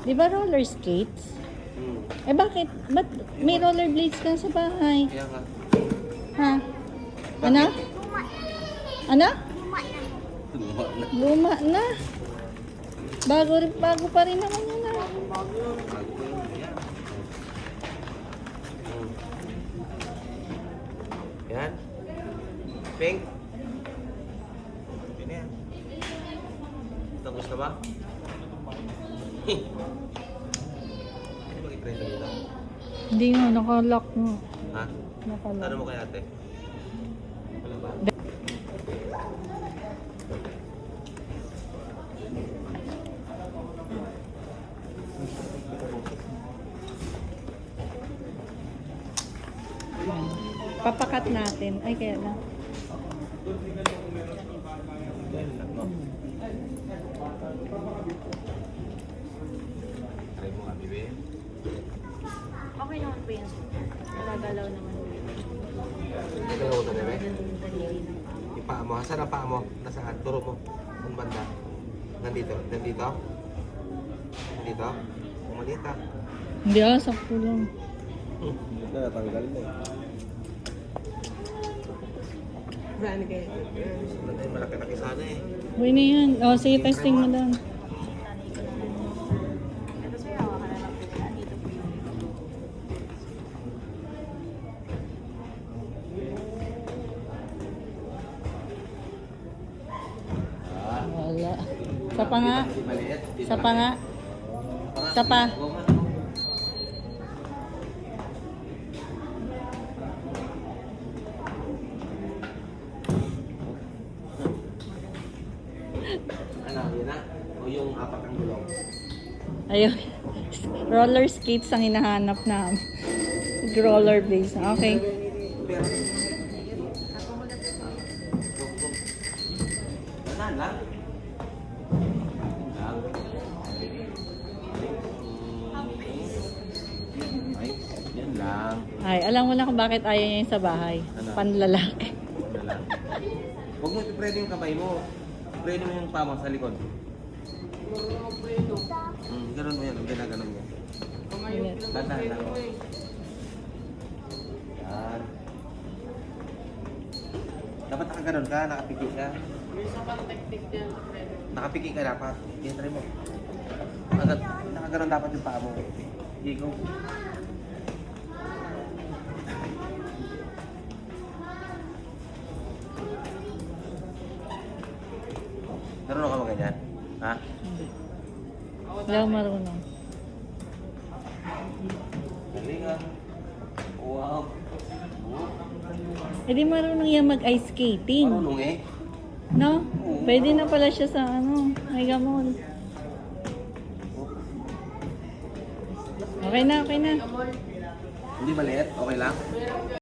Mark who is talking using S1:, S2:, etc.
S1: Di ba roller skates? Eh bakit? Ba't may rollerblades ka sa bahay?
S2: Kaya nga.
S1: Ha? Ano? Ano?
S2: Luma na.
S1: Luma na. Bago pa rin naman yun ah.
S2: Bago yun. Yan. Yan. Pink. Yun yan. Tapos na ba? Ano mag-i-try na dito?
S1: Hindi nga, nakalock mo.
S2: Ha?
S1: Nakalock.
S2: Tanong mo kay ate. Wala ba?
S1: Papakat natin. Ay, kaya lang.
S2: Try mo nga, bibi.
S1: Okay naman po yun. Nagagalaw naman.
S2: Nagalaw ka na, bebe? Yung paa mo. Saan ang paa mo? Nasaan? Turo mo. Saan banda? Nandito? Nandito? Nandito? Umalita.
S1: Hindi ah, sakto lang.
S2: Natanggal na eh.
S3: Brand kayo.
S2: Malaki-laki sana eh.
S1: Uy na yan. O, sige, testing mo lang. Wala. Sa pa nga. Sa pa nga. Sa pa.
S2: Ano, yun na? O yung apat ang gulong?
S1: Ayun. Roller skates ang hinahanap na. Roller blades. Okay.
S2: Saan lang? Ay, yan lang.
S1: Ay, alam mo na kung bakit ayaw niya yung sa bahay.
S2: Ano?
S1: Panlalaki.
S2: Yan lang. Huwag mo ipipreno yung kamay mo. Preno mo yung paa mo sa likod. Ganun mo yan. Ginaganon mo.
S1: Ayan.
S2: Dahan lang. Yan. Dapat nakaganon ka, nakapiki ka.
S3: May isa pang technique yan.
S2: Nakapiki ka dapat. Yan, try mo. Nakaganon dapat yung paa mo. Sige, go. Marunong ka mo ganyan? Ha?
S1: Hindi. Hindi ako marunong.
S2: Galing ah. Wow.
S1: Eh di marunong yan mag-ice skating.
S2: Marunong eh.
S1: No? Pwede na pala siya sa ano, Mega Mall. Okay na, okay na.
S2: Hindi maliit? Okay lang?